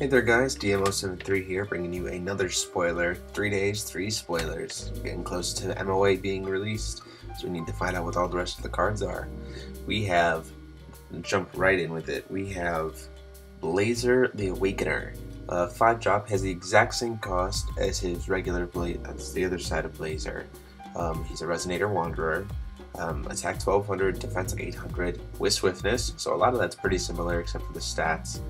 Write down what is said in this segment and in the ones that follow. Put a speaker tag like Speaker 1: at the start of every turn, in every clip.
Speaker 1: Hey there guys, DMO73 here, bringing you another spoiler. 3 days, 3 spoilers. Getting close to MOA being released, so we need to find out what all the rest of the cards are. We have, jump right in with it, we have Blazer the Awakener. 5-drop, has the exact same cost as his regular Blazer, that's the other side of Blazer. He's a Resonator Wanderer. Attack 1200, defense 800 with swiftness, so a lot of that's pretty similar except for the stats.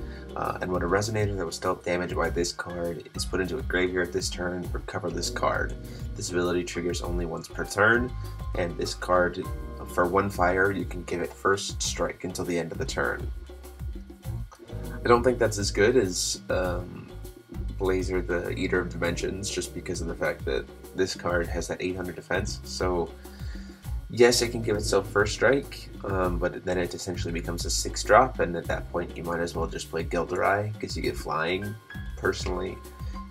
Speaker 1: And when a Resonator that was dealt damage by this card is put into a graveyard this turn, recover this card. This ability triggers only once per turn, and this card, for 1 fire, you can give it first strike until the end of the turn. I don't think that's as good as Blazer the Eater of Dimensions, just because of the fact that this card has that 800 defense, so yes, it can give itself first strike, but then it essentially becomes a 6-drop, and at that point you might as well just play Gilderai, because you get flying, personally.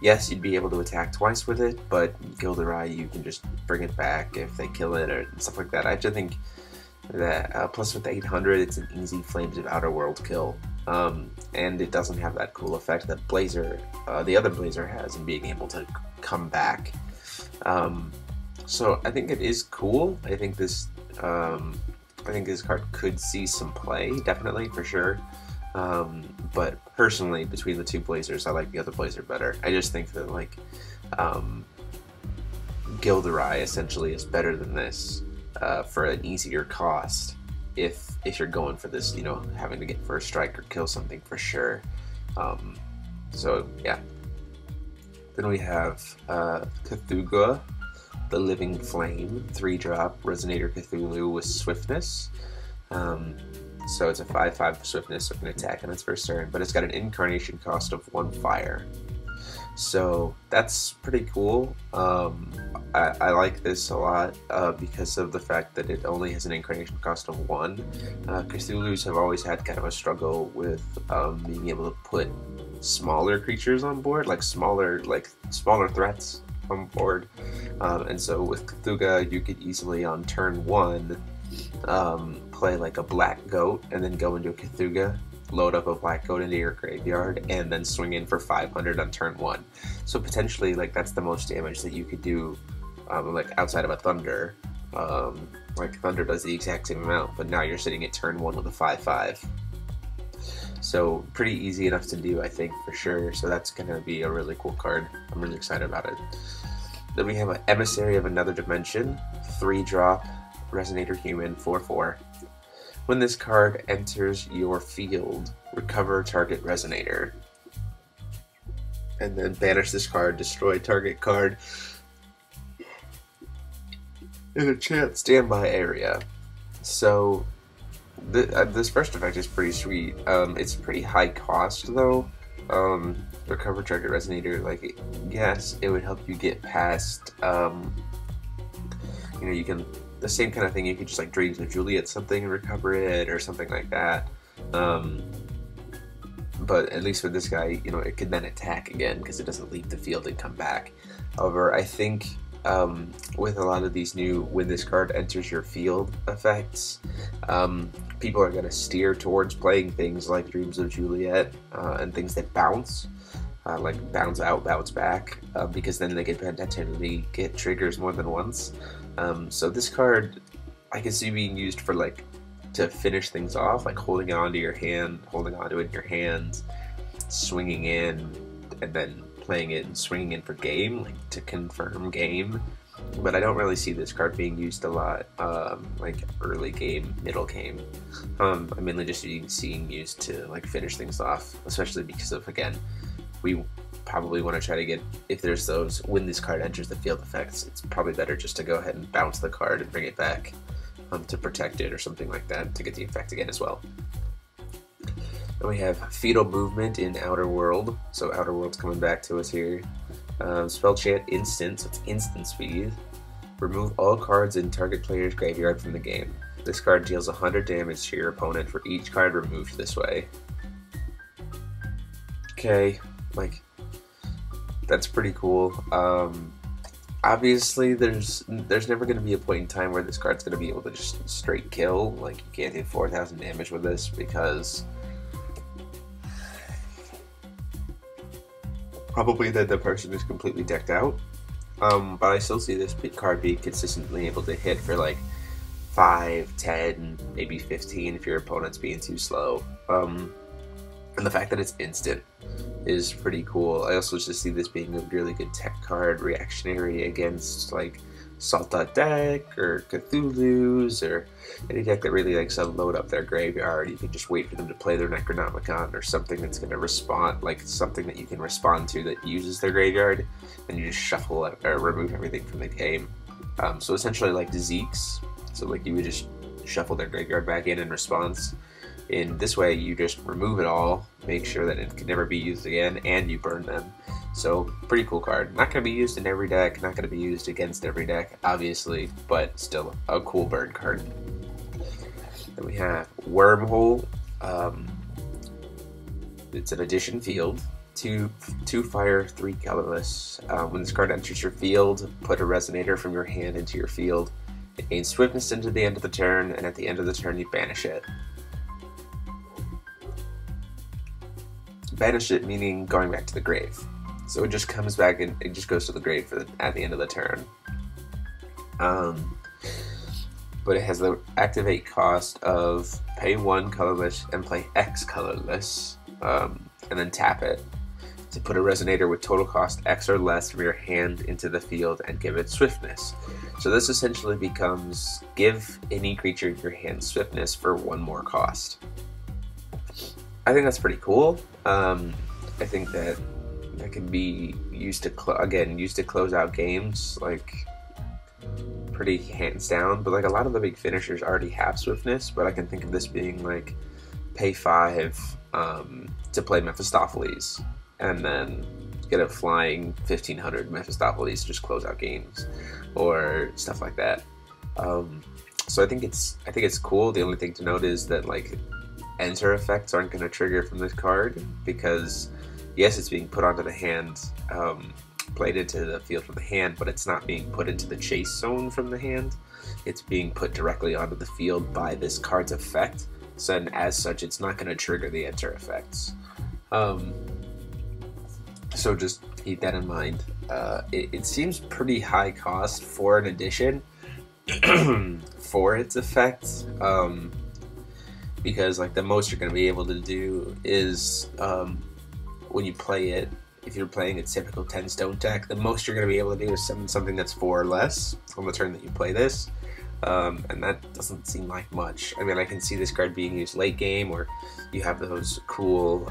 Speaker 1: Yes, you'd be able to attack twice with it, but Gilderai, you can just bring it back if they kill it, or stuff like that. I just think that, plus with the 800, it's an easy Flames of Outer World kill, and it doesn't have that cool effect that Blazer, the other Blazer has in being able to come back. So I think it is cool. I think this card could see some play, definitely, for sure. But personally, between the two Blazers, I like the other Blazer better. I just think that like Gilderai essentially is better than this for an easier cost. If you're going for this, you know, having to get first strike or kill something for sure. So yeah. Then we have Cthulhu, the Living Flame, 3-drop, Resonator Cthulhu with swiftness. So it's a 5/5 swiftness, so it can attack on its first turn, but it's got an incarnation cost of 1 fire. So that's pretty cool. I like this a lot because of the fact that it only has an incarnation cost of 1. Cthulhus have always had kind of a struggle with being able to put smaller creatures on board, like smaller threats on board. And so with Cthulhu, you could easily on turn 1 play like a black goat and then go into a Cthulhu, load up a black goat into your graveyard, and then swing in for 500 on turn 1. So potentially, like, that's the most damage that you could do, like outside of a Thunder. Like Thunder does the exact same amount, but now you're sitting at turn 1 with a 5/5. So pretty easy enough to do, I think, for sure. So that's gonna be a really cool card. I'm really excited about it. Then we have an Emissary of Another Dimension, 3-drop, Resonator Human, 4/4. When this card enters your field, recover target Resonator. And then banish this card, destroy target card in a chance standby area. So this first effect is pretty sweet. It's pretty high cost though. Recover target Resonator, like, yes, it would help you get past, you know, you can, the same kind of thing, you could just like Dreams of Juliet something and recover it or something like that. But at least with this guy, you know, it could then attack again because it doesn't leave the field and come back. However, I think with a lot of these new when this card enters your field effects, people are going to steer towards playing things like Dreams of Juliet and things that bounce, like bounce out, bounce back, because then they can potentially get triggers more than once. So this card, I can see being used for like to finish things off, like holding it onto your hand, holding onto it in your hands, swinging in, and then playing it and swinging in for game, like to confirm game. But I don't really see this card being used a lot, like early game, middle game. I'm mainly just seeing used to like finish things off, especially because of, again, we probably want to try to get, if there's those when this card enters the field effects, it's probably better just to go ahead and bounce the card and bring it back to protect it or something like that to get the effect again as well. Then we have Fetal Movement in Outer World, so Outer World's coming back to us here. Spell chant instant, so it's instant speed. Remove all cards in target player's graveyard from the game. This card deals 100 damage to your opponent for each card removed this way. Okay, like, that's pretty cool. Obviously, there's never going to be a point in time where this card's going to be able to just straight kill. Like, you can't do 4,000 damage with this because probably that the person is completely decked out. But I still see this card being consistently able to hit for like 5, 10, maybe 15 if your opponent's being too slow. And the fact that it's instant is pretty cool. I also just see this being a really good tech card, reactionary against like Salt.deck or Cthulhu's or any deck that really likes to load up their graveyard. You can just wait for them to play their Necronomicon or something that's going to respond, like something that you can respond to that uses their graveyard, and you just shuffle it or remove everything from the game. So essentially like Zeke's. So like you would just shuffle their graveyard back in response. In this way, you just remove it all, make sure that it can never be used again, and you burn them. So, pretty cool card. Not going to be used in every deck, not going to be used against every deck, obviously, but still a cool burn card. Then we have Wormhole. It's an addition field. 2 fire, 3 colorless. When this card enters your field, put a resonator from your hand into your field. It gains swiftness into the end of the turn, and at the end of the turn, you banish it. Banish it meaning going back to the grave. So it just comes back and it just goes to the grave at the end of the turn. But it has the activate cost of pay 1 colorless and play X colorless, and then tap it to put a resonator with total cost X or less from your hand into the field and give it swiftness. So this essentially becomes give any creature in your hand swiftness for 1 more cost. I think that's pretty cool. I think that can be used to close out games, like pretty hands down. But like a lot of the big finishers already have swiftness, but I can think of this being like pay 5 to play Mephistopheles, and then get a flying 1500 Mephistopheles to just close out games, or stuff like that. So I think it's cool. The only thing to note is that like enter effects aren't going to trigger from this card, because yes, it's being put onto the hand, played into the field from the hand, but it's not being put into the chase zone from the hand. It's being put directly onto the field by this card's effect, so and as such it's not going to trigger the enter effects. So just keep that in mind. It seems pretty high cost for an edition for its effects. Because like the most you're going to be able to do is when you play it, if you're playing a typical 10 stone deck, the most you're going to be able to do is summon something that's 4 or less on the turn that you play this, and that doesn't seem like much. I mean, I can see this card being used late game, or you have those cool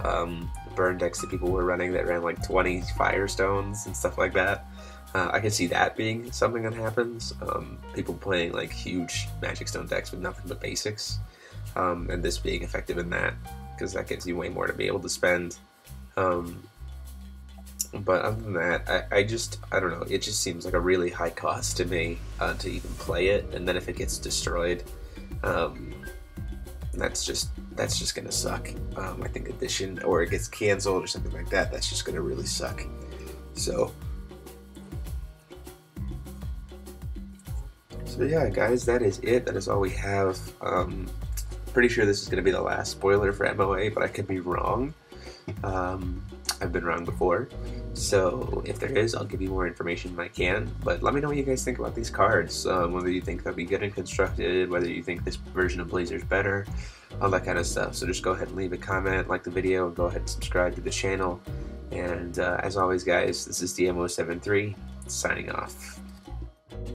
Speaker 1: burn decks that people were running that ran like 20 Firestones and stuff like that. I can see that being something that happens. People playing like huge Magic Stone decks with nothing but basics. And this being effective in that, because that gives you way more to be able to spend. But other than that, I don't know, it just seems like a really high cost to me to even play it, and then if it gets destroyed, that's just gonna suck. I think edition, or it gets canceled or something like that, that's just gonna really suck. So yeah, guys, that is it. That is all we have. Pretty sure this is going to be the last spoiler for MOA, but I could be wrong. I've been wrong before, so if there is, I'll give you more information when I can. But let me know what you guys think about these cards, whether you think they'll be good and constructed, whether you think this version of Blazer's better, all that kind of stuff. So just go ahead and leave a comment, like the video, and go ahead and subscribe to the channel. And as always, guys, this is DMO73 signing off.